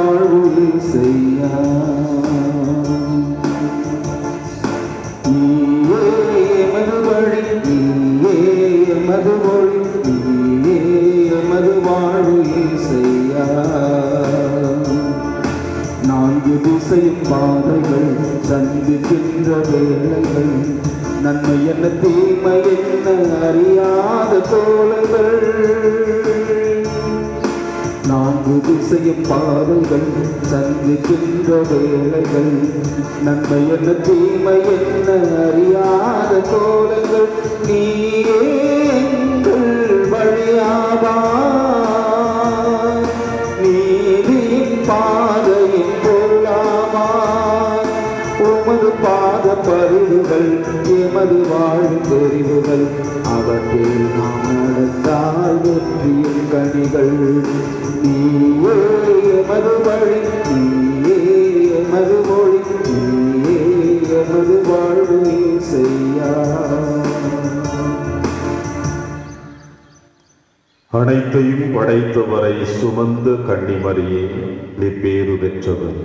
வாழ்வு இசையா. நீயே எமது வழி, நீயே எமது மொழி, நீயே எமது வாழ்வு இசையா. நான்கு திசையும் பாதைகள் சந்திக்கின்ற வேளைகள், நன்மை என்ன தீமை என்ன அறியாத தோழர்கள். நான்கு திசையும் பாதைகள் சந்திக்கின்ற வேளைகள், நன்மை என்ன தீமை என்ன அறியாத தோழர்கள். நீயே எங்கள் வழியாவார், நீதியின் பாதையின் பொருளாவார். உமது பாத பரிவுகள் எமது வாழும் தெரிவுகள், அவற்றில் நாம் நடந்தால் வெற்றியின் கனிகள். நீயே எமது வழி, நீயே எமது மொழி, நீயே எமது வாழ்வு இசையா. அனைத்தையும் படைத்தவரை சுமந்த கன்னிமரியே, நீ பேறு பெற்றவர்.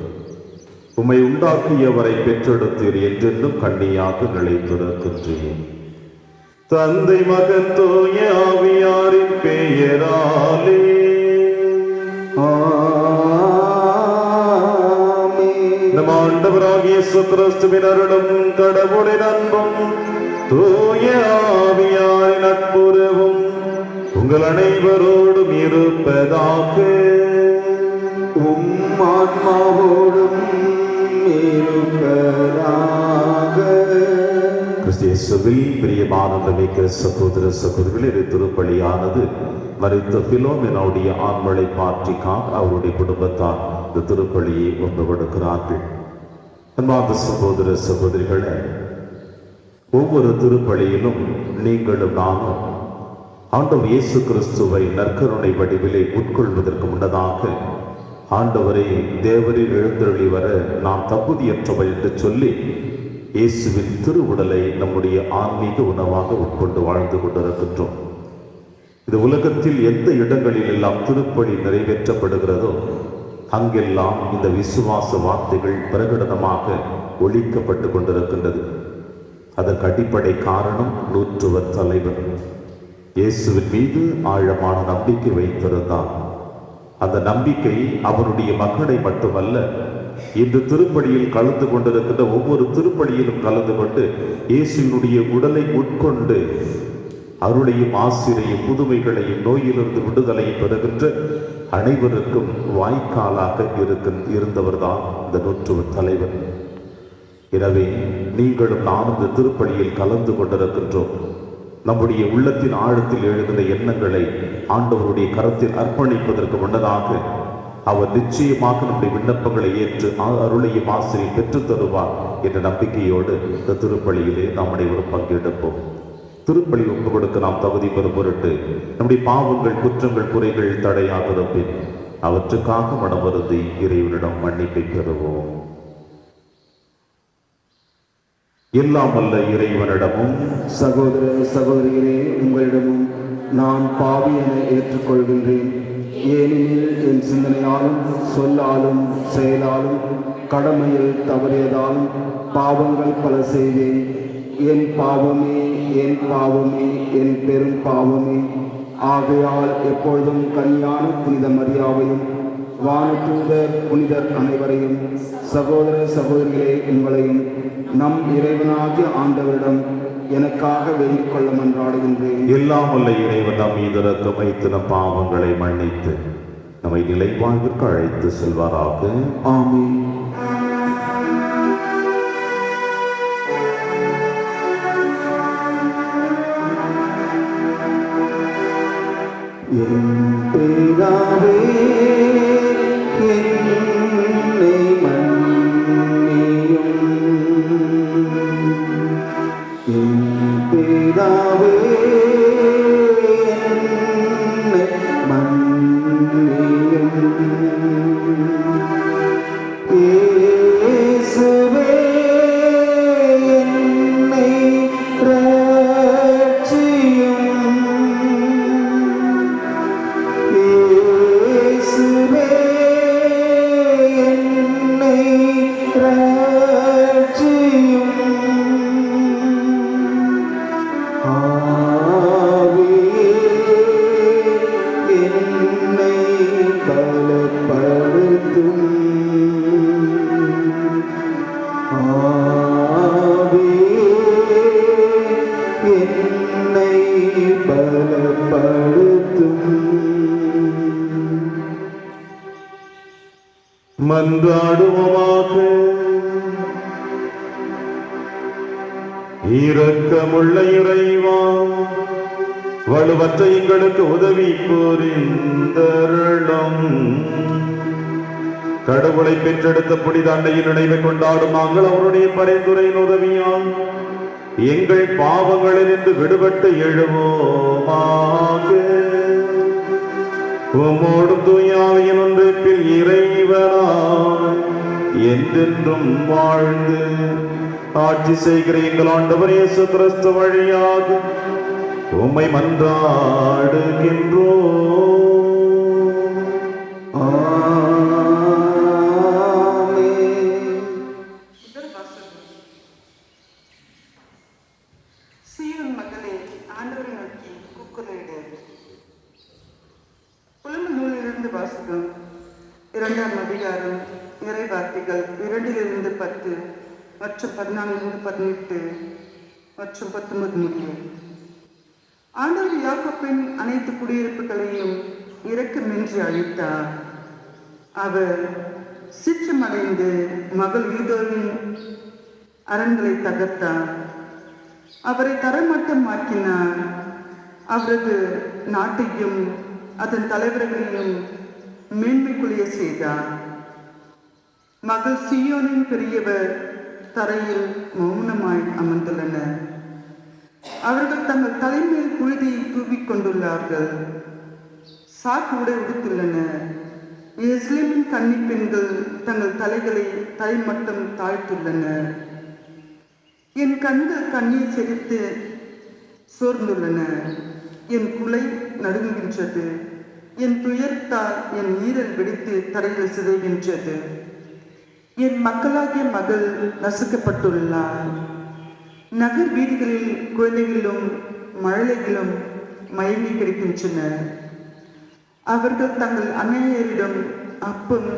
உம்மை உண்டாக்கியவரை பெற்றெடுத்தீர், என்றென்றும் கன்னியாக நிலைத்திருக்கின்றேன். தந்தை மகன் தூய ஆவியாரின் பெயராலே நம் ஆண்டவராகிய இயேசு கிறிஸ்துவின் அருளும் கடவுளின் அன்பும் தூய ஆவியாரின் நட்புறவும் உங்கள் அனைவரோடும் இருப்பதாக. ஆன்மாவோடும் இருப்பதாக. கிறிஸ்துவில் பிரியமானமிக்க சகோதர சகோதரிகளே, திருப்பலியானது மரித்த பிலோமினாவுடைய ஆண்மலை பாற்றிக்காக அவருடைய குடும்பத்தார் இந்த திருப்பலியை ஒன்று கொடுக்கிறார்கள். அன்பார்ந்த சகோதர சகோதரிகளே, ஒவ்வொரு திருப்பலியிலும் நீங்களும் நானும் ஆண்டவர் இயேசு கிறிஸ்துவை நற்கருணை வடிவிலே உட்கொள்வதற்கு முன்னதாக, ஆண்டவரை தேவரில் எழுந்தருளி வர நாம் தகுதியற்றவை என்று சொல்லி இயேசுவின் திருவுடலை நம்முடைய ஆன்மீக உணவாக உட்கொண்டு வாழ்ந்து கொண்டிருக்கின்றோம். இது உலகத்தில் எந்த இடங்களில் எல்லாம் திருப்பலி நிறைவேற்றப்படுகிறதோ அங்கெல்லாம் இந்த விசுவாச வார்த்தைகள் பிரகடனமாக ஒழிக்கப்பட்டு கொண்டிருக்கின்றது. அதற்கு அடிப்படை காரணம் நூற்றுவர் தலைவர் இயேசுவின் மீது ஆழமான நம்பிக்கை வைத்திருந்தார். அந்த நம்பிக்கை அவருடைய மக்களை மட்டுமல்ல, இந்த திருப்பலியில் கலந்து கொண்டிருக்கின்ற ஒவ்வொரு திருப்பலியிலும் கலந்து கொண்டு இயேசுவினுடைய உடலை உட்கொண்டு அருளையும் ஆசிரையும் புதுமைகளையும் நோயிலிருந்து விடுதலையும் பெறுகின்ற அனைவருக்கும் வாய்க்காலாக இருந்தவர்தான் இந்த நூற்றுவர் தலைவர். எனவே நீங்களும் நானும் இந்த திருப்பலியில் கலந்து கொண்டிருக்கின்றோம். நம்முடைய உள்ளத்தின் ஆழத்தில் எழுகின்ற எண்ணங்களை ஆண்டவருடைய கரத்தில் அர்ப்பணிப்பதற்கு முன்னதாக அவர் நிச்சயமாக நம்முடைய விண்ணப்பங்களை ஏற்று அருளையும் ஆசிரியை பெற்றுத் தருவார் என்ற நம்பிக்கையோடு இந்த திருப்பலியிலே நாம் அனைவரும் பங்கெடுப்போம். திருப்பலி ஒப்பு கொடுக்க நாம் தகுதி பெறும் பொருட்டு நம்முடைய பாவங்கள், குற்றங்கள், குறைகள் தடையாக இருப்பேன் அவற்றுக்காக மனமருந்தி இறைவனிடம் மன்னிப்பை பெறுவோம். எல்லாம் வல்ல இறைவனிடமும் சகோதர சகோதரிகளே, உங்களிடமும் நான் பாவி என ஏற்றுக்கொள்கின்றேன். ஏனெனில் என் சிந்தனையாலும் சொல்லாலும் செயலாலும் கடமையில் தவறியதாலும் பாவங்கள் பல செய்தேன். என் பாவமே, என் பாவமே, என் பெரும் பாவமே. ஆகையால் எப்பொழுதும் கன்னியான புனித மரியாவையும் வானதூதர் புனிதர் அனைவரையும், சகோதர சகோதரிகளே உங்களையும் நம் இறைவனாகிய ஆண்டவரிடம் எனக்காக வேண்டிக் கொள்ள மன்றாடுகின்றேன். எல்லாம் வல்ல இறைவன் நம் மீது இரக்கம் வைத்து நம் பாவங்களை மன்னித்து நம்மை நிலை வாழ்விற்கு அழைத்து செல்வாராக. ஆமென். என் பிதாவே, என்னை மன்னியும். என் பிதாவே, என்னை மன்னியும். இயேசுவே, என்னை ரட்சியும். மன்றாடுவோமாக. இரக்கமுள்ள இறைவா, வலுவற்ற எங்களுக்கு உதவி புரிந்தருளும். கடவுளை பெற்றெடுத்த புனித அன்னையின் நினைவை கொண்டாடும் நாங்கள் அவருடைய பரிந்துரையின் உதவியால் எங்கள் பாவங்களிலிருந்து விடுபட்டு எழுவோமாக. உம்மோடும் தூயாவியின் ஒன்றிப்பில் இறைவனாய் என்றென்றும் வாழ்ந்து ஆட்சி செய்கிற எங்கள் ஆண்டவர் இயேசு கிறிஸ்து வழியாக உம்மை மன்றாடுகின்றோம். சீயோன் மகளே, ஆண்டவரை நோக்கி கூக்குரலிடு. புலம்பு நூலிலிருந்து வாசகம். 2ஆம் அதிகாரம், இறை வார்த்தைகள் 2-10 மற்றும் 14-18 மற்றும் 19 முடிய. ஆண்டவர் யாக்கோபின் அனைத்து குடியிருப்புகளையும் இரக்கமின்றி அழித்தார். அவர் சீற்றமடைந்து மகள் யூதோவின் அரண்களை தகர்த்தார். அவரை தரமட்டமாக்கினார். அவரது நாட்டையும் அதன் தலைவர்களையும் மேன்மைக்குரிய செய்தார். மகள் சீயோனின் பெரியவர் தரையில் மௌனமாய் அமர்ந்துள்ளனர். அவர்கள் தங்கள் தலைமையில் புழுதியை தூவிக் கொண்டுள்ளார்கள். சாக்கு உடை உடுத்துள்ளனர். எருசலேமின் கன்னி பெண்கள் தங்கள் தலைகளை தலைமட்டம் தாழ்த்துள்ளனர். என் கண்கள் கண்ணீர் செறித்து சோர்ந்துள்ளன. என் குலை நடுங்குகின்றது. என் துயர்த்தால் என் ஈரல் வெடித்து தரையில் சிதைகின்றது. என் மக்களாகிய மகள் நசுக்கப்பட்டுள்ளார். நகர் வீதிகளில் குழந்தைகளும் மழலைகளும் மயங்கி கிடக்கின்றனர். அவர்கள் தங்கள் அன்னையரிடம் அப்பம்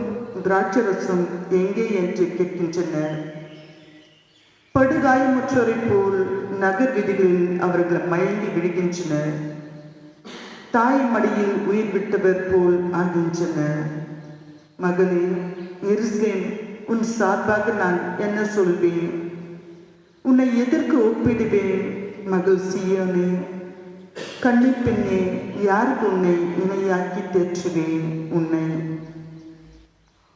திராட்சரசம் எங்கே என்று கேட்கின்றனர். படுகாயமுற்றோரை போல் நகர் வீதிகளில் அவர்கள் மயங்கி விடுகின்றனர். தாய் மடியில் உயிர் விட்டவர் போல் ஆகின்றனர். மகளே எருசலேம், உன் சார்பாக நான் என்ன சொல்வேன்? உன்னை எதற்கு ஒப்பிடுவேன்? மகள் சீயோனே, கன்னி பெண்ணே, யாருக்கு உன்னை இணையாக்கி தேற்றுவேன்? உன்னை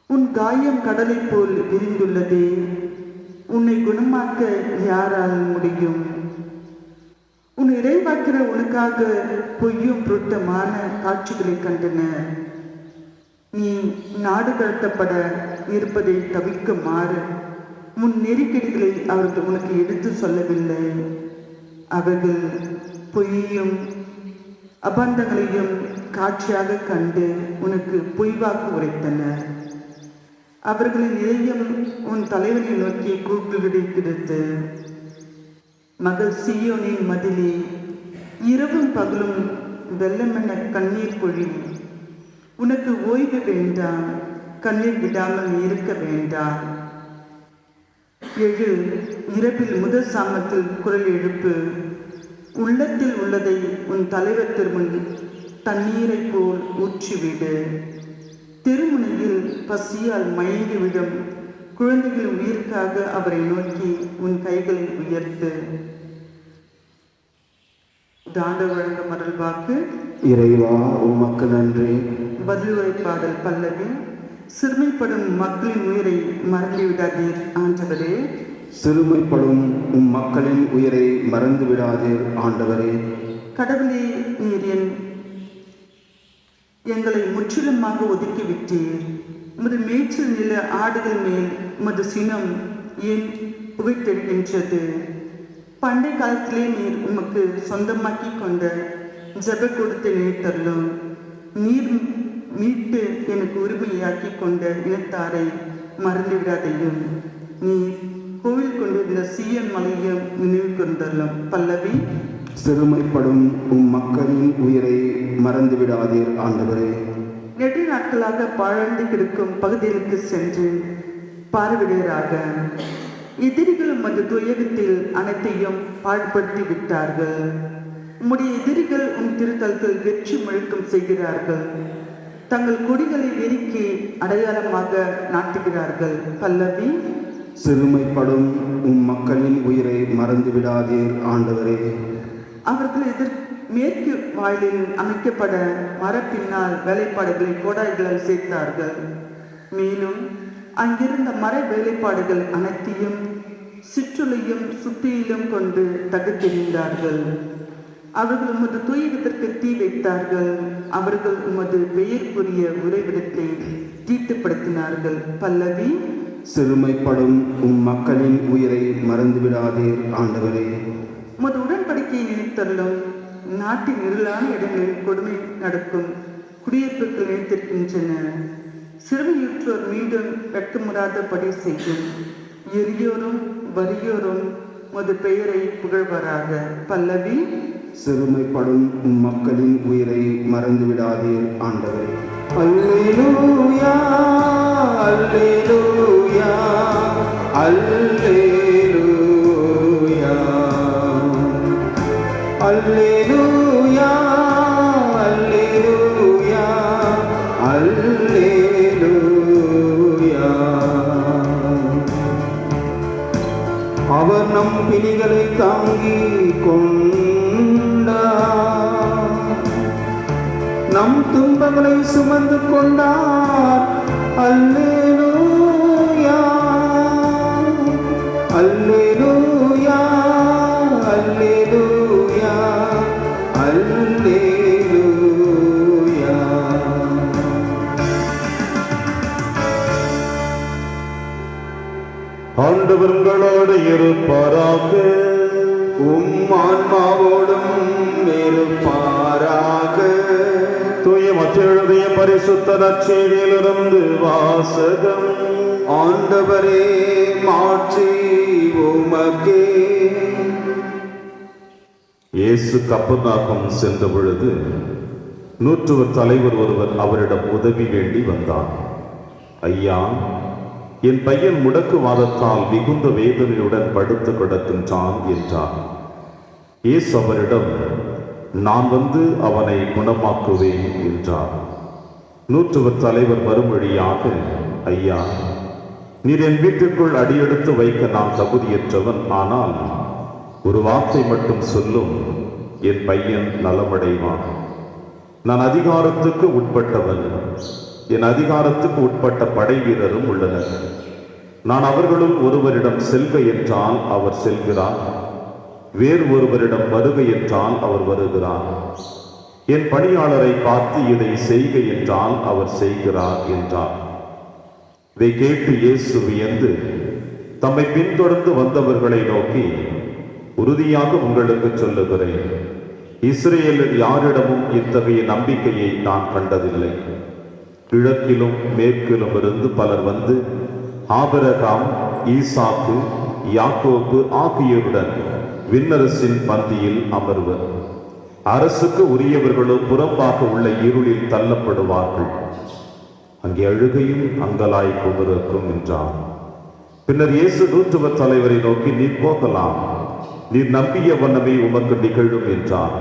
உன் காயம் கடலை போல் விரிந்துள்ளதே. உன்னை குணமாக்க யாரால் முடியும்? உன் இறைவாக்கிற உனக்காக பொய்யும் புருட்டமான காட்சிகளை கண்டனர். நீ நாடு கடத்தப்பட இருப்பதை தவிர்க்குமாறு முன் நெருக்கடிகளை அவர்கள் உனக்கு எடுத்து சொல்லவில்லை. அவர்கள் பொய்யையும் அபந்தங்களையும் காட்சியாக கண்டு உனக்கு பொய்வாக்கு உரைத்தனர். அவர்களின் இதயம் உன் தலைவனை நோக்கி கூப்பிடுகிறது. மகள் சீயோனின் மதிலே, இரவும் பகலும் வெள்ளமென கண்ணீர் பொழி. உனக்கு ஓய்வு வேண்டாம், கண்ணீர் விடாமல் இருக்க வேண்டாம். எழு, இரவில் முதல் சாமத்தில் குரல் எழுப்பு. உள்ளத்தில் உள்ளதை உன் தலைவர் திருமுன் தண்ணீரை போல் ஊற்றிவிடு. திருமுனையில் பசியால் மயங்கிவிடும் குழந்தைகள் உயிருக்காக அவரை நோக்கி உன் கைகளை உயர்த்து. தாண்ட வழங்க மரல் வாக்கு. இறைவா, உமக்கு நன்றி. பதிலுரை பாடல் பல்லவி. சிறுமைப்படும் மக்களின் உயிரை மறந்து விடாதீர் ஆண்டவரே. சிறுமைப்படும் உம் மக்களின் உயிரை மறந்து விடாதீர் ஆண்டவரே. கடவுளே, நீர் எங்களை முற்றிலுமாக ஒதுக்கிவிட்டீர். உமது மேய்ச்சல் நில ஆடுகள் மேல் உமது சினம் ஏன் புகைத்தெடுக்கின்றது? பண்டை காலத்திலே நீர் உமக்கு சொந்தமாக்கி கொண்ட ஜப கொடுத்து நினைத்தருளும். நீர் மீட்டு எனக்கு உரிமையாக்கி கொண்ட இனத்தாரை மறந்து விடாதையும். நீர் கோவில் கொண்டிருந்த சீயன் மலையும் நினைவு கொண்டருளும். பல்லவி. சிறுமைப்படும் உம் மக்களின் உயிரை மறந்து விடாதீர் ஆண்டவரே. நெடு நாட்களாக பாழந்து கிடக்கும் பகுதிகளுக்கு சென்று பார்வையிடராக. எதிரிகள் உமது துயரத்தில் அனைத்தையும் பாழ்படுத்தி விட்டார்கள். உம்முடைய எதிரிகள் உன் திருத்தல்கள் வெற்றி முழக்கம் செய்கிறார்கள். தங்கள் கொடிகளை வெறிக்கி அடையாளமாக நாட்டுகிறார்கள். பல்லவி. சிறுமைப்படும் மக்களின் உயிரை மறந்து விடாதீர் ஆண்டவரே. அவர்கள் மேற்கு வாயிலில் அமைக்கப்பட மரப்பின்னால் வேலைப்பாடுகளை கோடாய்களால் சேர்த்தார்கள். மேலும் அங்கிருந்த மர வேலைப்பாடுகள் அனைத்தையும் சிற்றுளையும் சுத்தியிலும் கொண்டு தகர்த்தெறிந்தார்கள். அவர்கள் உமது தூயகத்திற்கு தீ வைத்தார்கள். அவர்கள் உமது பெயருக்குரிய உறைவிடத்தை தீட்டுப்படுத்தினார்கள். பல்லவி. சிறுமைப்படும் மக்களின் உயிரை மறந்து விடாதீர் ஆண்டவரே. உமது உடன்படிக்கையை நினைத்தருளும். நாட்டின் இருளான இடங்களில் கொடுமை நடக்கும் குடியிருப்புகள் நினைத்திருக்கின்றன. சிறுமையுற்றோர் மீண்டும் வெட்கமுறாதபடி செய்யும். எரியோரும் வறியோரும் உமது பெயரை புகழ்வாராக. பல்லவி. சிறுமைப்படும் மக்களின் உயிரை மறந்து விடாதீர் ஆண்டவரே. அல்லேலூயா அல்லேலூயா அல்லேலூயா அல்லேலூயா அல்லேலூயா அல்லேலூயா. அவர் நம் பிணிகளை தாங்கி நம் துன்பங்களை சுமந்து கொண்டார். அல்லேலூயா அல்லேலூயா அல்லேலூயா அல்லேலூயா. ஆண்டவர் உங்களோடு இருப்பாராக. ஆன்மாவோடும் இருப்பாராக. தூய மற்றெழுதிய பரிசுத்த நற்செய்தியிலிருந்து வாசகம். ஆண்டவரே மாற்றி உமக்கே. இயேசு கப்பர்நாகம் சென்ற பொழுது நூற்றுவர் தலைவர் ஒருவர் அவரிடம் உதவி வேண்டி வந்தார். ஐயா, என் பையன் முடக்குவாதத்தால் மிகுந்த வேதனையுடன் படுத்து கிடக்கின்றான் என்றார். இயேசு அவரிடம், நான் வந்து அவனை குணமாக்குவேன் என்றார். நூற்றுவர் தலைவர் மறுமொழியாக, ஐயா, நீர் என் வீட்டிற்குள் அடியெடுத்து வைக்க நான் தகுதியற்றவன். ஆனால் ஒரு வார்த்தை மட்டும் சொல்லும், என் பையன் நலமடைவான். நான் அதிகாரத்துக்கு உட்பட்டவன். என் அதிகாரத்துக்கு உட்பட்ட படை வீரரும் உள்ளனர். நான் அவர்களும் ஒருவரிடம் செல்க என்றால் அவர் செல்கிறார், வேறு ஒருவரிடம் வருக என்றால் அவர் வருகிறார். என் பணியாளரை பார்த்து இதை செய்க என்றால் அவர் செய்கிறார் என்றார். இதை கேட்டு இயேசு வியந்து தம்மை பின்தொடர்ந்து வந்தவர்களை நோக்கி, உறுதியாக உங்களுக்கு சொல்லுகிறேன், இஸ்ரேலில் யாரிடமும் இத்தகைய நம்பிக்கையை நான் கண்டதில்லை. கிழக்கிலும் மேற்கிலும் இருந்து பலர் வந்து ஆபிரகாம், ஈசாக்கு, யாக்கோபு ஆகியோருடன் விண்ணரசின் பந்தியில் அமர்வர். அரசுக்கு உரியவர்களோ புறம்பாக உள்ள இருளில் தள்ளப்படுவார்கள். அங்கே அழுகையும் அங்கலாய்ப்பும் இருக்கும் என்றார். பின்னர் இயேசு நூற்றுவர் தலைவரை நோக்கி, நீர் போகலாம், நீர் நம்பிய வண்ணமே உமக்கு நிகழும் என்றார்.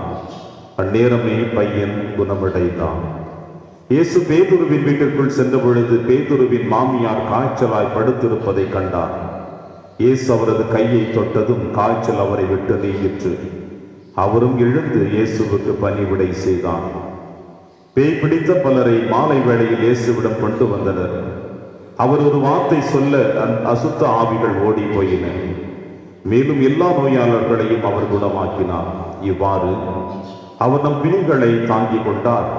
அந்நேரமே பையன் குணமடைந்தான். இயேசு பேதுருவின் வீட்டிற்குள் சென்ற பொழுது பேதுருவின் மாமியார் காய்ச்சலாய் படுத்திருப்பதை கண்டார். இயேசு அவரது கையை தொட்டதும் காய்ச்சல் அவரை விட்டு நீங்கிற்று. அவரும் எழுந்து இயேசுவுக்கு பணிவிடை செய்தார். பேய் பிடித்த பலரை மாலை வேளையில் இயேசுவிடம் கொண்டு வந்தனர். அவர் ஒரு வார்த்தை சொல்ல அசுத்த ஆவிகள் ஓடி போயின. மேலும் எல்லா நோயாளர்களையும் அவர் குணமாக்கினார். இவ்வாறு அவர் நம் பிணிகளை தாங்கிக் கொண்டார்,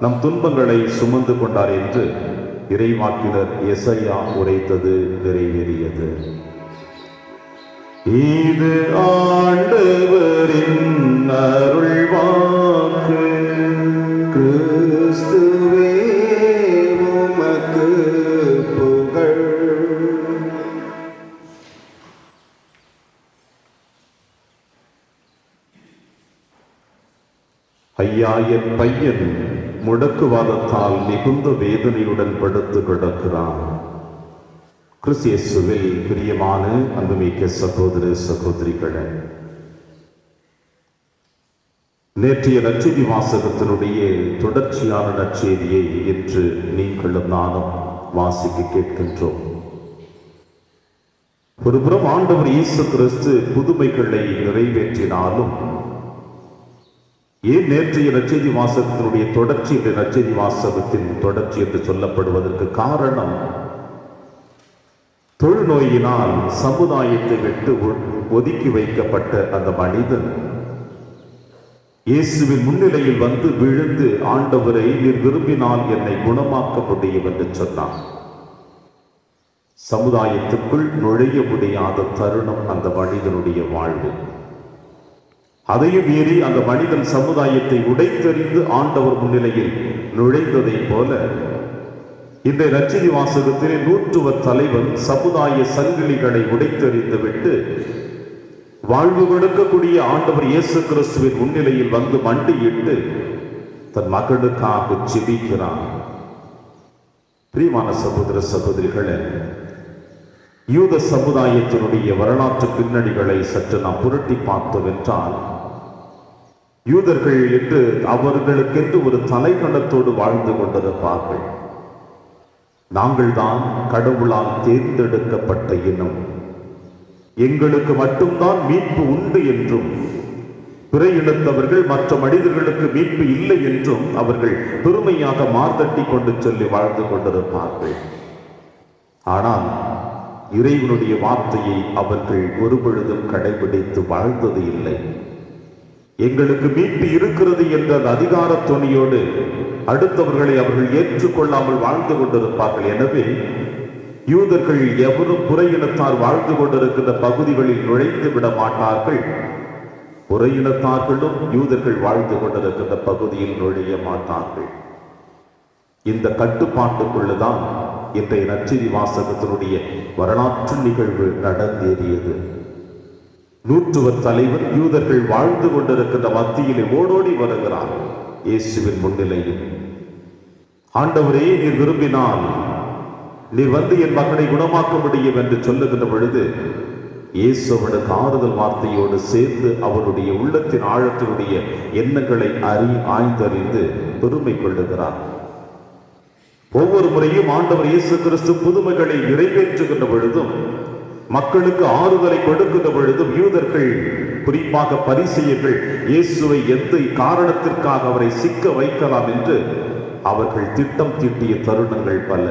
நம் துன்பங்களை சுமந்து கொண்டார் என்று இறைவாக்கினர் எசையா உரைத்தது நிறைவேறியது. இது ஆண்டவரின் அருள்வாக்கு. கிறிஸ்துவே உமக்கு புகழ். ஐயா, என் பையன் முடக்குவாதத்தால் மிகுந்த வேதனையுடன் படுத்து கிடக்கிறான். கிறிஸ்து இயேசுவில் பிரியமான அன்புமிக்க சகோதர சகோதரிகளே, நேற்றைய நற்செய்தி வாசகத்தினுடைய தொடர்ச்சியான நற்செய்தியை இன்று நீங்களும் நானும் வாசிக்க கேட்கின்றோம். ஒருபுறம் ஆண்டவர் இயேசு கிறிஸ்து புதுமைகளை நிறைவேற்றினாலும் ஏன் நேற்றைய நற்செய்தி வாசகத்தினுடைய தொடர்ச்சி என்ற நற்செய்தி வாசகத்தின் தொடர்ச்சி என்று சொல்லப்படுவதற்கு காரணம், தொழுநோயினால் சமுதாயத்தை விட்டு ஒதுக்கி வைக்கப்பட்ட அந்த மனிதன் இயேசுவின் முன்னிலையில் வந்து விழுந்து, ஆண்டவரை நீர் விரும்பினால் என்னை குணமாக்க முடியும் என்று சொன்னார். சமுதாயத்துக்குள் நுழைய முடியாத தருணம் அந்த மனிதனுடைய வாழ்வு. அதையும் மீறி அந்த மனிதன் சமுதாயத்தை உடைத்தெறிந்து ஆண்டவர் முன்னிலையில் நுழைந்ததை போல இந்த நற்செய்தி வாசகத்திலே நூற்றுவ தலைவன் சமுதாய சங்கிலிகளை உடைத்தெறிந்து விட்டு வாழ்வு கொடுக்கக்கூடிய ஆண்டவர் இயேசு கிறிஸ்துவின் முன்னிலையில் வந்து மண்டியிட்டு தன் மகனுக்காக ஜெபிக்கிறான். பிரியமான சகோதர சகோதரிகளே, யூத சமுதாயத்தினுடைய வரலாற்று பின்னணிகளை சற்று நாம் புரட்டி பார்த்தோம் என்றால், யூதர்கள் என்று அவர்களுக்கென்று ஒரு தலைக்கணத்தோடு வாழ்ந்து கொண்டிருப்பார்கள். நாங்கள் தான் கடவுளால் தேர்ந்தெடுக்கப்பட்ட இனம், எங்களுக்கு மட்டும்தான் மீட்பு உண்டு என்றும், பிற இனத்தவர்கள் மற்ற மனிதர்களுக்கு மீட்பு இல்லை என்றும் அவர்கள் பெருமையாக மார்த்தட்டி கொண்டு சொல்லி வாழ்ந்து கொண்டிருப்பார்கள். ஆனால் இறைவனுடைய வார்த்தையை அவர்கள் ஒருபொழுதும் கடைபிடித்து வாழ்ந்தது இல்லை. எங்களுக்கு மீட்பு இருக்கிறது என்ற அந்த அதிகார துணியோடு அடுத்தவர்களை அவர்கள் ஏற்றுக்கொள்ளாமல் வாழ்ந்து கொண்டிருப்பார்கள். எனவே யூதர்கள் எவரும் புற இனத்தார் வாழ்ந்து கொண்டிருக்கின்ற பகுதிகளில் நுழைந்து விட மாட்டார்கள். புற இனத்தார்களும் யூதர்கள் வாழ்ந்து கொண்டிருக்கின்ற பகுதியில் நுழைய மாட்டார்கள். இந்த கட்டுப்பாட்டுக்குள்ளதான் இன்றைய நற்செய்தி வாசகத்தினுடைய வரலாற்று நிகழ்வு நடந்தேறியது. நூற்றுவர் தலைவன் யூதர்கள் வாழ்ந்து கொண்டிருக்கின்ற மத்தியிலே ஓடோடி வருகிறார். இயேசுவின் முன்னிலையில், ஆண்டவரே நீர் விரும்பினால் நீர் வந்து என் மகனை குணமாக்க முடியும் என்று சொல்லுகின்ற பொழுது, இயேசு அவனுக்கு ஆறுதல் வார்த்தையோடு சேர்ந்து அவருடைய உள்ளத்தின் ஆழத்தினுடைய எண்ணங்களை ஆய்ந்தறிந்து பெருமை கொள்ளுகிறார். ஒவ்வொரு முறையும் ஆண்டவர் இயேசு கிறிஸ்து புதுமைகளை நிறைவேற்றுகின்ற பொழுதும், மக்களுக்கு ஆறுதலை கொடுக்கின்ற பொழுதும், யூதர்கள் குறிப்பாக பரிசேயர்கள் இயேசுவை எந்த காரணத்திற்காக அவரை சிக்க வைக்கலாம் என்று அவர்கள் திட்டம் தீட்டிய தருணங்கள் பல.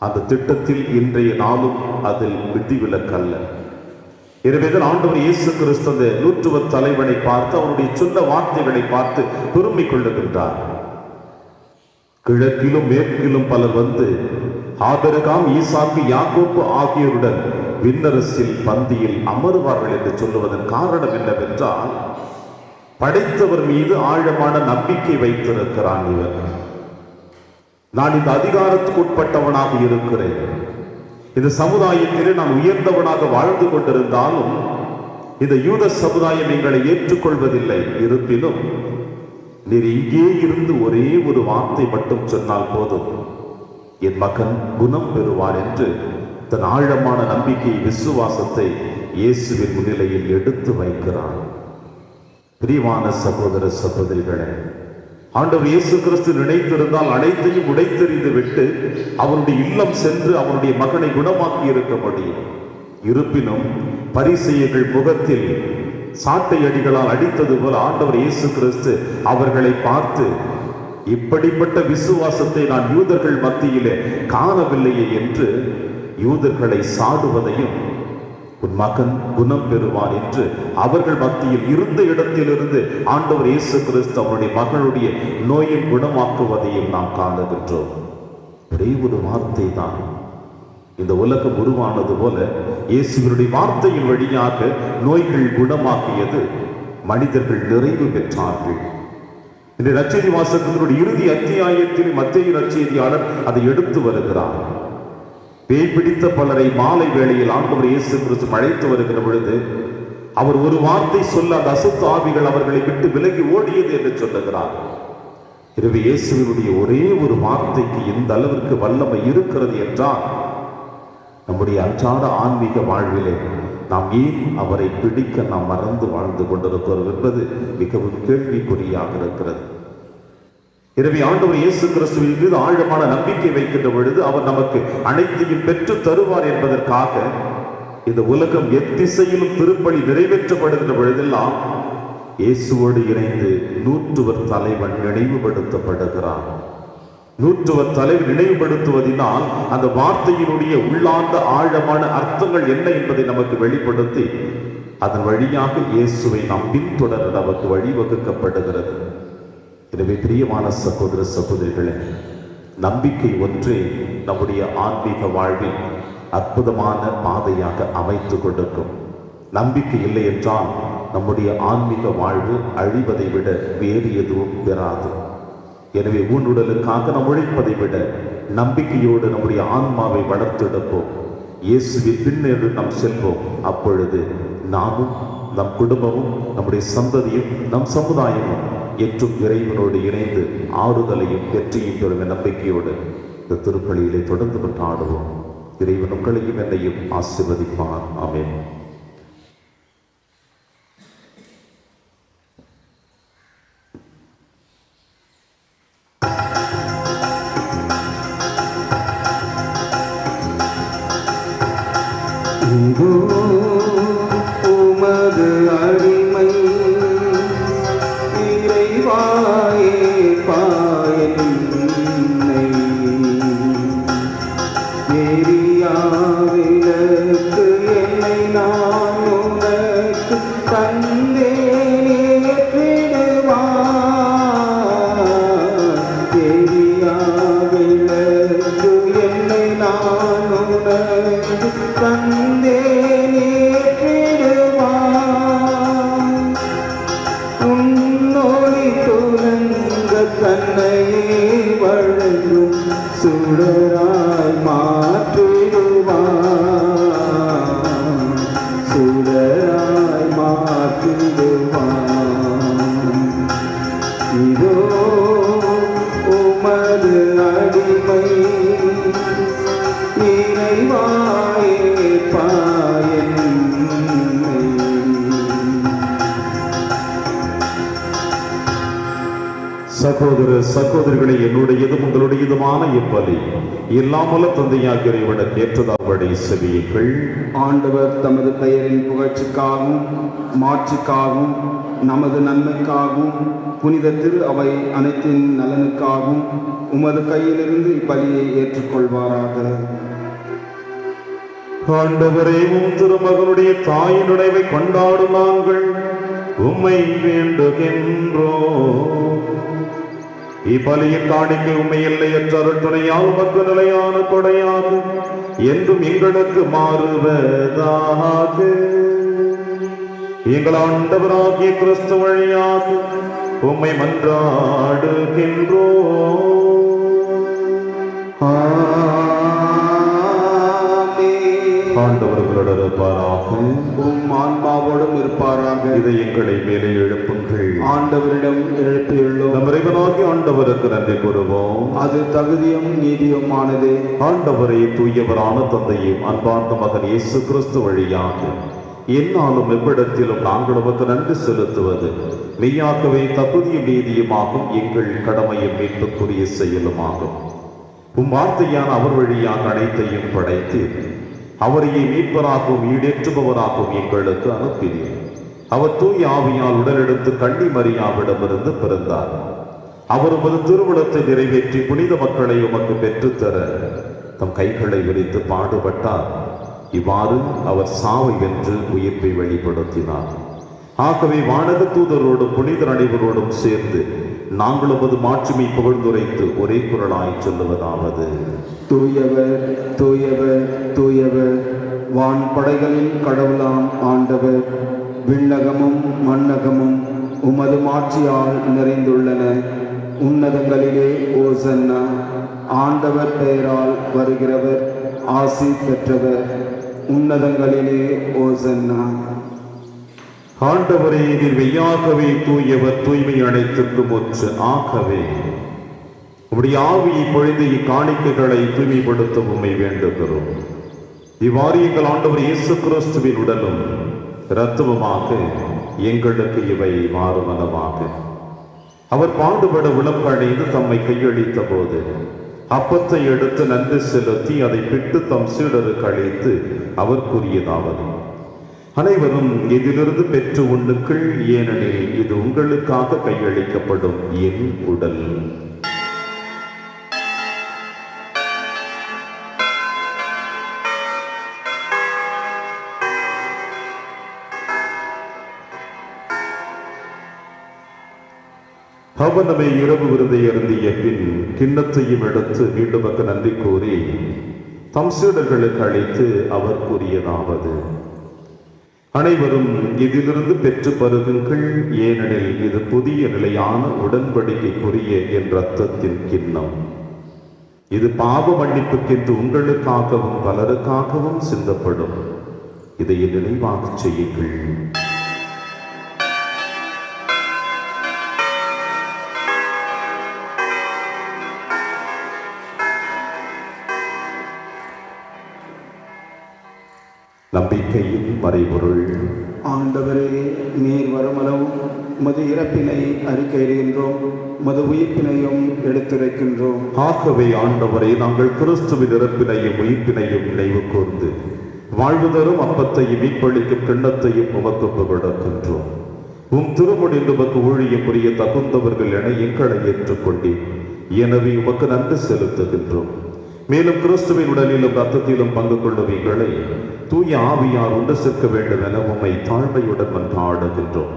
அந்த திட்டத்தில் இன்றைய நாளும் அதில் விதிவிலக்கல்ல. எனவேதான் ஆண்டவர் இயேசு கிறிஸ்து அந்த நூற்றுவ தலைவனை பார்த்து அவருடைய சொன்ன வார்த்தைகளை பார்த்து பெருமை கொள்ளுகின்றார். கிழக்கிலும் மேற்கிலும் பலர் வந்து ஆபிரகாம், ஈசாக்கு, யாக்கோப்பு ஆகியோருடன் விண்ணரசில் பந்தியில் அமருவார்கள் என்று சொல்லுவதன் காரணம் என்னவென்றால், படைத்தவர் மீது ஆழமான நம்பிக்கை வைத்திருக்கிறான் இவர். நான் இந்த அதிகாரத்துக்கு உட்பட்டவனாக இருக்கிறேன், இந்த சமுதாயத்திலே நான் உயர்ந்தவனாக வாழ்ந்து கொண்டிருந்தாலும் இந்த யூத சமுதாயம் எங்களை ஏற்றுக்கொள்வதில்லை. இருப்பினும் நீர் இங்கே இருந்து ஒரே ஒரு வார்த்தை மட்டும் சொன்னால் போதும், என் மகன் குணம் பெறுவார் என்று தன் ஆழமான நம்பிக்கை, விசுவாசத்தை இயேசுவின் முன்னிலையில் எடுத்து வைக்கிறான். பிரியமான சகோதர சகோதரிகளே, ஆண்டவர் இயேசு கிறிஸ்து நினைத்திருந்தால் அனைத்தையும் உடைத்தெறிந்து விட்டு அவருடைய இல்லம் சென்று அவருடைய மகனை குணமாக்கி இருக்க முடியும். இருப்பினும் பரிசேயர்கள் முகத்தில் சாட்டை அடிகளால் அடித்தது போல ஆண்டவர் இயேசு கிறிஸ்து அவர்களை பார்த்து, இப்படிப்பட்ட விசுவாசத்தை நான் யூதர்கள் மத்தியிலே காணவில்லையே என்று யூதர்களை சாடுவதையும், உன் மகன் குணம் பெறுவார் என்று அவர்கள் மத்தியில் இருந்த இடத்திலிருந்து ஆண்டவர் இயேசு கிறிஸ்து அவருடைய மகளுடைய நோயை குணமாக்குவதையும் நாம் காணுகின்றோம். ஒரே ஒரு வார்த்தை தான் இந்த உலகம் உருவானது போல இயேசுவினுடைய வார்த்தையின் வழியாக நோய்கள் குணமாக்கியது, மனிதர்கள் நிறைவு பெற்றார்கள். இந்த நற்செய்தி வாசகத்தினுடைய இறுதி அத்தியாயத்தில் மத்தேயு நற்செய்தியாளர் அதை எடுத்து வருகிறார். பேய் பிடித்த பலரை மாலை வேளையில் ஆண்டவர் இயேசு கிறிஸ்து அழைத்து வருகிற பொழுது அவர் ஒரு வார்த்தை சொல்ல அந்த அசுத்த ஆவிகள் அவர்களை விட்டு விலகி ஓடியது என்று சொல்லுகிறார். எனவே இயேசுவினுடைய ஒரே ஒரு வார்த்தைக்கு எந்த அளவிற்கு வல்லமை இருக்கிறது என்றால், நம்முடைய அன்றாட ஆன்மீக வாழ்விலே நாம் ஏன் அவரை பிடிக்க நாம் மறந்து வாழ்ந்து கொண்டிருக்கிறோம் என்பது மிகவும் கேள்விக்குறியாக இருக்கிறது. எனவே ஆண்டவர் இயேசு கிறிஸ்துவின் மீது ஆழமான நம்பிக்கை வைக்கின்ற பொழுது அவர் நமக்கு அனைத்தையும் பெற்று தருவார் என்பதற்காக இந்த உலகம் எத்திசையிலும் திருப்பலி நிறைவேற்றப்படுகின்ற பொழுதெல்லாம் இயேசுவோடு இணைந்து நூற்றுவர் தலைவன் நினைவுபடுத்தப்படுகிறார். நூற்றுவர் தலைவர் நினைவுபடுத்துவதனால் அந்த வார்த்தையினுடைய உள்ளார்ந்த ஆழமான அர்த்தங்கள் என்ன என்பதை நமக்கு வெளிப்படுத்தி அதன் வழியாக இயேசுவை நாம் பின்தொடர நமக்கு வழிவகுக்கப்படுகிறது. எனவே பிரியமான சகோதர சகோதரிகளே, நம்பிக்கை ஒன்றே நம்முடைய ஆன்மீக வாழ்வில் அற்புதமான பாதையாக அமைத்து கொடுக்கும். நம்பிக்கை இல்லை என்றால் நம்முடைய ஆன்மீக வாழ்வு அழிவதை விட வேறு எதுவும் பெறாது. எனவே ஊனுடலுக்காக நாம் உழைப்பதை விட நம்பிக்கையோடு நம்முடைய ஆன்மாவை வளர்த்தெடுப்போம். இயேசுவின் பின்னேறு நாம் செல்வோம். அப்பொழுது நாமும் நம் குடும்பமும் நம்முடைய சந்ததியும் நம் சமுதாயமும் என்றும் இறைவனோடு இணைந்து ஆறுதலையும் வெற்றியும் பெறும் நம்பிக்கையோடு இந்த திருப்பலியிலே தொடர்ந்து கொண்டாடுவோம். இறைவன் உங்களையும் என்னையும் ஆசீர்வதிப்பார். ஆமென். உமது அடிமை இறைவாயே பாயனை எரியாவிலக்கு என்னை நான் உனக்கு தந்தேற்றிடுவார். எரியாவிலக்கு என்னை நான் உனக்கு உன்னோடி துலங்க தன்னையே வழங்கும் சுடராய் மாற்றிடுவான். சுடராய் மாற்றிடுவான். இதோ உமது அடிமை இறைவாயே பாயனை. சகோதர சகோதரிகளை, என்னுடையதும் உங்களுடையதுமான இப்பலி இல்லாமல தந்தையாக இறைவனுக்கு ஏற்றதாபடி செவியுங்கள். ஆண்டவர் தமது பெயரின் புகழ்ச்சிக்காகவும் மாட்சிக்காகவும் நமது நன்மைக்காகவும் புனித திரு அவை அனைத்தின் நலனுக்காகவும் உமது கையிலிருந்து இப்பலியை ஏற்றுக்கொள்வாராக. ஆண்டவரே, உம் திருமகனுடைய தாயின் நினைவை கொண்டாடும் நாங்கள் உம்மை வேண்டுகின்றோம். இப்பலியின் காணிக்கை உண்மை எல்லையற்ற அருட்துணையால் உமக்கு நிலையான கொடையாக என்றும் எங்களுக்கு மாறுவதாக. எங்கள் ஆண்டவராகிய கிறிஸ்து வழியாக உம்மை மன்றாடுகின்றோம். ஆண்டவர்களோடு இருப்பாராக, உம் ஆன்மாவோடும் இருப்பாராக. இதை எங்களை மேலே எழுப்புங்கள். ஆண்டவரிடம் எழுப்பியுள்ளோம். நம் இறைவனாகிய ஆண்டவருக்கு நன்றி கூறுவோம். அது தகுதியும் நீதியுமானதே. ஆண்டவரே, தூயவரான தந்தையும் அன்பார்ந்த மகன் இயேசு கிறிஸ்து வழியாக என்னாலும் எவ்விடத்திலும் நாங்கள் உமக்கு நன்றி செலுத்துவது மெய்யாகவே தகுதியும் நீதியுமாகும், எங்கள் கடமையும் மீட்புக்குரிய செயலுமாகும். உம் வார்த்தையான அவர் வழியாக அனைத்தையும் படைத்து அவரையே மீட்பராகவும் ஈடேற்றுபவராகவும் எங்களுக்கு அனுப்பினீர். அவர் தூய ஆவியால் உடலெடுத்து கன்னி மரியாவிடமிருந்து பிறந்தார். அவர் உமது திருவுளத்தை நிறைவேற்றி புனித மக்களை உமக்கு பெற்றுத்தர தம் கைகளை விரித்து பாடுபட்டார். இவ்வாறு அவர் சாவை வென்று உயிர்ப்பை வெளிப்படுத்தினார். ஆகவே வானக தூதரோடும் புனிதர் அனைவரோடும் சேர்ந்து நாங்கள் உமது மாட்சிமை புகழ்ந்துரைத்து ஒரே குரலாய் சொல்லுவதாவது: தூயவர் தூயவர் தூயவர், வான் படைகளின் கடவுளாம் ஆண்டவர். விண்ணகமும் மண்ணகமும் உமது மாட்சியால் நிறைந்துள்ளன. உன்னதங்களிலே ஓசன்னா. ஆண்டவர் பெயரால் வருகிறவர் ஆசி பெற்றவர். உன்னதங்களிலே ஓசன்னா. ஆண்டவரே, நீர் மெய்யாகவே தூயவர், தூய்மை அனைத்துக்கும் ஒன்று. ஆகவே உம்முடைய ஆவியை பொழிந்து இக்காணிக்கைகளை தூய்மைப்படுத்த உம்மை வேண்டுகிறோம். இவ்வாறு எங்கள் ஆண்டவர் இயேசு கிறிஸ்துவின் உடலும் இரத்தமுமாக எங்களுக்கு இவை மாறுவனவாக. அவர் பாடுபட உளப்படைந்து தம்மை கையளித்த போது அப்பத்தை எடுத்து நன்றி செலுத்தி அதை பிட்டு தம் சீடருக்கு அளித்து அவர் கூறியதாவது: அனைவரும் இதிலிருந்து பெற்று உண்ணுங்கள், ஏனெனில் இது உங்களுக்காக கையளிக்கப்படும் என் உடல். அவனவை இரவு விருதை அருந்திய பின் கிண்ணத்தையும் எடுத்து மீண்டும் நன்றி கூறி தம் சீடர்களுக்கு அளித்து அவர் கூறியதாவது: அனைவரும் இதிலிருந்து பெற்று பருகுங்கள், ஏனெனில் இது புதிய நிலையான உடன்படிக்கைக்குரிய என் இரத்தத்தின் கிண்ணம். இது பாவ மன்னிப்புக்கென்று உங்களுக்காகவும் பலருக்காகவும் சிந்தப்படும். இதை நினைவாக செய்யுங்கள். நம்பிக்கையின் மறைபொருள். ஆண்டவரே, நீர் வருமளவும் உமது இறப்பினை அறிக்கையிடுகின்றோம், உமது உயிர்ப்பினையும் எடுத்துரைக்கின்றோம். ஆகவே ஆண்டவரே, நாங்கள் கிறிஸ்துவின் இறப்பினையும் உயிர்ப்பினையும் நினைவு கூர்ந்து வாழ்வு தரும் அப்பத்தையும் மீட்பளிக்கும் கிண்ணத்தையும் உமக்கு புகழ்கின்றோம். உம் திருமுடிந்து உமக்கு ஊழியம் புரிய தகுந்தவர்கள் என எங்களை ஏற்றுக்கொண்டீர். எனவே உமக்கு நன்றி செலுத்துகின்றோம். மேலும் கிறிஸ்துவின் உடலிலும் ரத்தத்திலும் பங்கு கொள்ளும் எங்களை தூய ஆவியார் உண்டு சேர்க்க வேண்டும் என உம்மை தாழ்மையுடன் மன்றாடுகின்றோம்.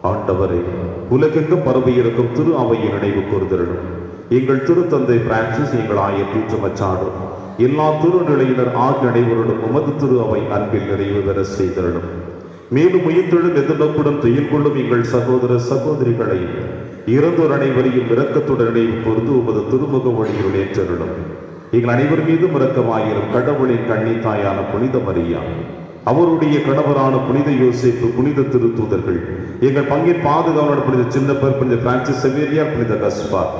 ஆண்டவரே, உலகெங்கும் பரவி இருக்கும் திரு அவையின் நினைவு கூர்ந்தருளும். எங்கள் திருத்தந்தை பிரான்சிஸ், எங்கள் ஆயர் பீட்டர் மச்சாடு, எல்லா திருநிலையினர் ஆகிய அனைவருடன் உமது திரு அவை அன்பில் நிறைவு பெற செய்தருளும். மேலும் உயிர்த்தெழும் எதிர்நோக்குடன் துயில் கொள்ளும் எங்கள் சகோதர சகோதரிகளை இறந்தோர் அனைவரையும் இரக்கத்துடன் நினைவு கூர்ந்து உமது திருமுக ஒளியில் ஏற்றருளும். எங்கள் அனைவர் மீதும் இரக்கமாயிரும். கடவுளின் கன்னி தாயான புனித மரியா, அவருடைய கணவரான புனித யோசேப்பு, புனித திருத்தூதர்கள், எங்கள் பங்கின் பாதுகாவலர் புனித சின்னப்பர், புனித பிரான்சிஸ் செவேரியார், புனித கஸ்பார்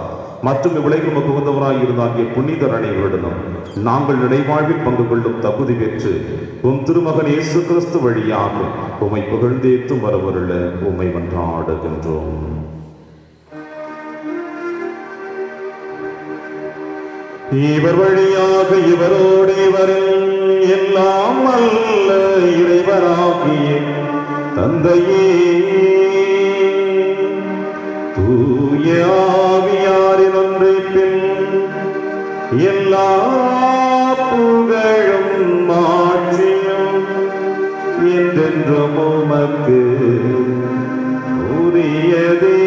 மற்றும் இவ்வுலகில் உகந்தவராய் இருந்தாகிய புனிதர் அனைவருடனும் நாங்கள் நினைவாழ்வில் பங்கு கொள்ளும் தகுதி பெற்று உம் திருமகன் இயேசு கிறிஸ்து வழியாக உம்மை புகழ்ந்தேத்தும் வரவருள உம்மை மன்றாடுகின்றோம். இவர் வழியாக இவரோடு இவரில் எல்லாம் அல்ல இறைவராகிய தந்தையே, தூய ஆவியாரின் ஒன்றைப்பில் எல்லா புகழும் மாற்றியும் என்றென்றும் உமக்கு உரியதே.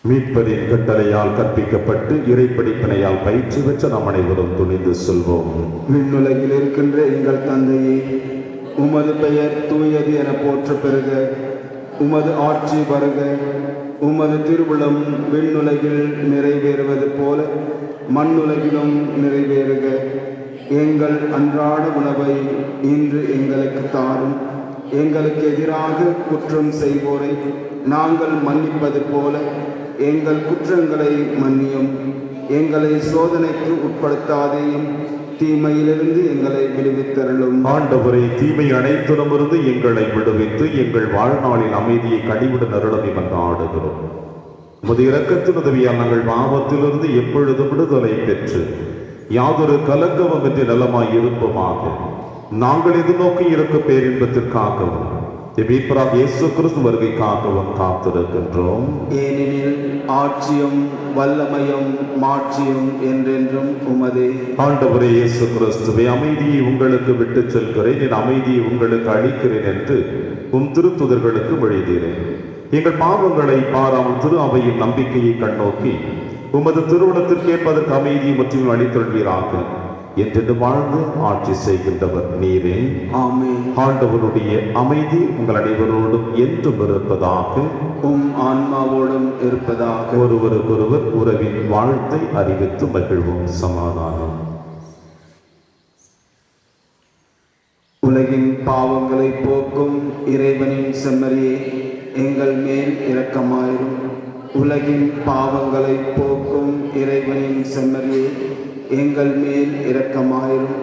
மீட்பரின் கட்டளையால் கற்பிக்கப்பட்டு இறைப்படிப்பினையால் பயிற்சி பெற்ற நாம் அனைவரும் துணிந்து செல்வோம். விண்ணுலகில் இருக்கின்ற எங்கள் தந்தையே, உமது பெயர் தூயது என போற்ற பெறுக. உமது ஆட்சி வருக. உமது திருவுளம் விண்ணுலகில் நிறைவேறுவது போல மண்ணுலகிலும் நிறைவேறுக. எங்கள் அன்றாட உணவை இன்று எங்களுக்கு தாரும். எங்களுக்கு எதிராக குற்றம் செய்வோரை நாங்கள் மன்னிப்பது போல எங்கள் குற்றங்களை மன்னியும். எங்களை சோதனைக்கு உட்படுத்தாதேயும், தீமையிலிருந்து எங்களை விடுவித்தருளும். ஆண்டவரே, தீமை அனைத்திலுமிருந்து எங்களை விடுவித்து எங்கள் வாழ்நாளில் அமைதியை கனிவுடன் அருளை மன்றாடுகிறோம். உமது இரக்கத்தின் உதவியால் நாங்கள் பாவத்திலிருந்து எப்பொழுதும் விடுதலை பெற்று யாதொரு கலக்கமுமின்றி நலமாய் இருப்போமாக. நாங்கள் எதிர்நோக்கி இருக்க பேரின்பத்திற்காகவும் மீட்பராகிய இயேசு கிறிஸ்து வருகைக்காகவும் காத்திருக்கின்றோம். ஏனெனில் ஆட்சியும் வல்லமையும் மாட்சியும் என்றென்றும் உமதே. ஆண்டவரே இயேசு கிறிஸ்துவே, அமைதியை உங்களுக்கு விட்டுச் செல்கிறேன், என் அமைதியை உங்களுக்கு அளிக்கிறேன் என்று உம் திருத்துதர்களுக்கு மொழிந்தீரேன். எங்கள் பாவங்களை பாராமல் திரு அவையின் நம்பிக்கையை கண்ணோக்கி உமது திருவுளத்திற்கேற்பதற்கு அமைதியை முற்றிலும் அளித்தொள்வீராக. என்றென்று வாழ்ந்து ஆட்சி செய்கின்றவர் நீரே. ஆமென். ஆண்டவருடைய அமைதி உங்கள் அனைவரோடும் என்றும் இருப்பதாக. உம் ஆன்மாவோடும் இருப்பதாக. ஒருவருக்கொருவர் உறவின் வாழ்த்தை அறிவித்து மகிழ்வும். சமாதானம். உலகின் பாவங்களை போக்கும் இறைவனின் செம்மறியே, எங்கள் மேல் இரக்கமாயிரும். உலகின் பாவங்களை போக்கும் இறைவனின் செம்மறியே, எங்கள் மேல் இரக்கமாயிரும்.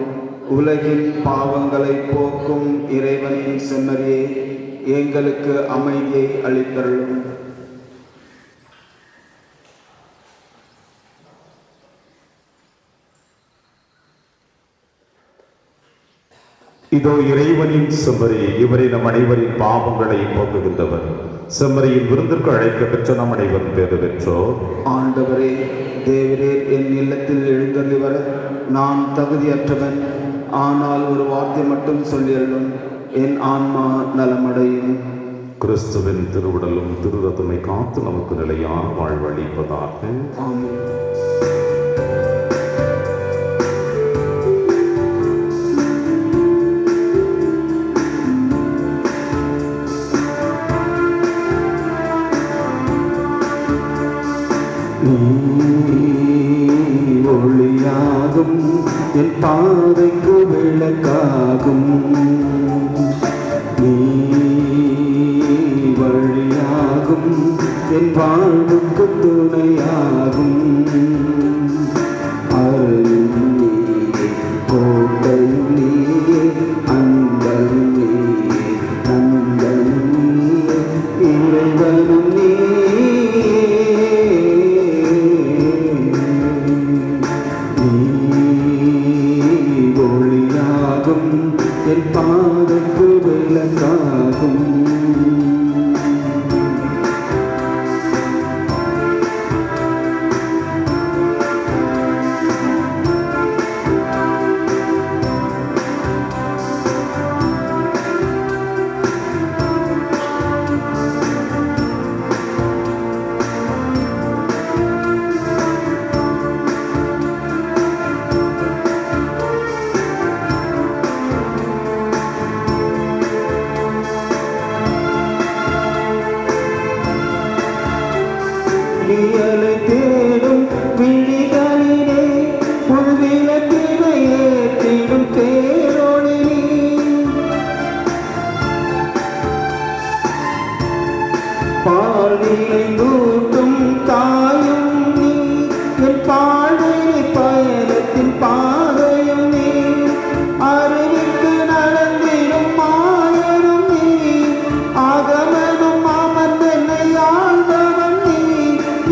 உலகின் பாவங்களை போக்கும் இறைவனின் செம்மறியே, எங்களுக்கு அமைதியை அளித்தருளும். இதோ இறைவனின் செம்மறி, இவரை நம் அனைவரின் பாவங்களை போக்குகின்றவர். செம்மறியின் விருந்திற்கு அழைக்க பெற்ற நம் அனைவரும் பேறு பெற்றோர். ஆண்டவரே, தேவரே, என் இல்லத்தில் எழுந்தருளி வர நான் தகுதியற்றவன். ஆனால் ஒரு வார்த்தை மட்டும் சொல்லியருளும், என் ஆன்மா நலமடையும். கிறிஸ்துவின் திருவுடலும் திருரத்தமை காத்து நமக்கு நிலையான வாழ்வளிப்பதாக. ஆமென். ஒளியாகும் என் பாதைக்கு விளக்காகும். நீ வழியாகும் என் வாழ்வுக்கு துணையாகும். அருளும் நீயே, கோட்டையும் நீயே, அன்பரும் நீயே, நண்பனும் நீயே, இறைவனும் நீயே. என் பாதைக்கு விளக்காகும். விடியலை தேடும் விழிகளிலே புதுவிளக்கினை ஏற்றிடும் பேரொளி நீ. பாலினை தூட்டும் தாயும் நீ, என் பாழினை பயணத்தின் பாதையும் நீ. அறிவிக்கு நடந்திடும் மாயனும் நீ, ஆகமனும் அமர்ந்தென்னை ஆழ்ந்தவன் நீ.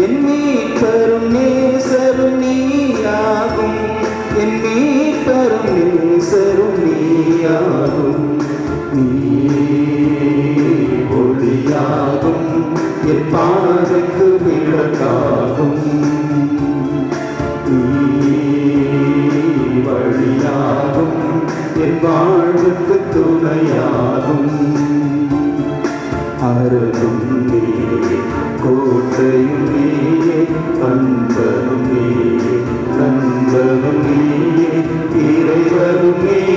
என் மீட்பரும் நேசரும் நீயாகும், என் மீட்பரும் நேசரும் நீயாகும். நீ ஒளியாகும் என் பாதைக்கு விளக்காகும். நீ வழியாகும் என் வாழ்வுக்கு துணையாகும். அருளும் நீயே, கோட்டையும் நீயே, அன்பரும் நீயே, நண்பரும் நீயே, இறைவரும் நீயே.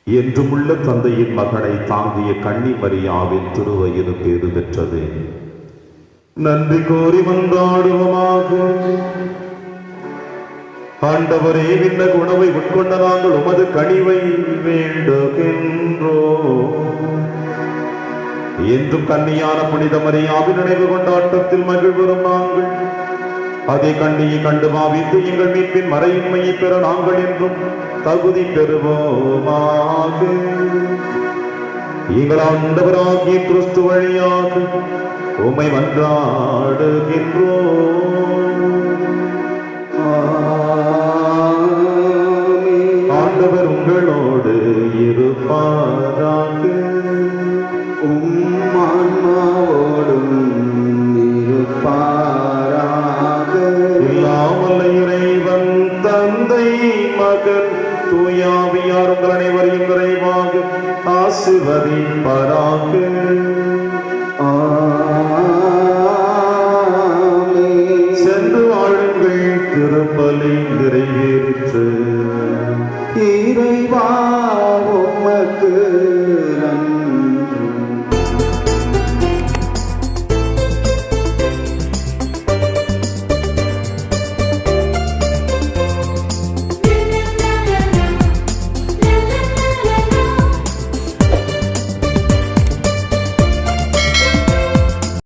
என்றுமுள்ள தந்தையின் மகனை தாங்கிய கன்னி மரியாவின் திருவயிறு பேறு பெற்றது. நன்றி கோரி மன்றாடுவோமாக. ஆண்டவரே, விண்ண உணவை உட்கொண்ட நாங்கள் உமது கனிவை வேண்டுகின்றோம். என்றும் கன்னியான புனித மரியாவின் நினைவு கொண்டாட்டத்தில் மகிழ்வரும் நாங்கள் அதே கண்ணியை கண்டு பாவித்து எங்கள் மீட்பின் மறையின்மையை பெற நாங்கள் என்றும் தகுதி பெறுவோமாக. எங்கள் ஆண்டவராகிய கிறிஸ்து வழியாக உம்மை மன்றாடுகின்றோம்.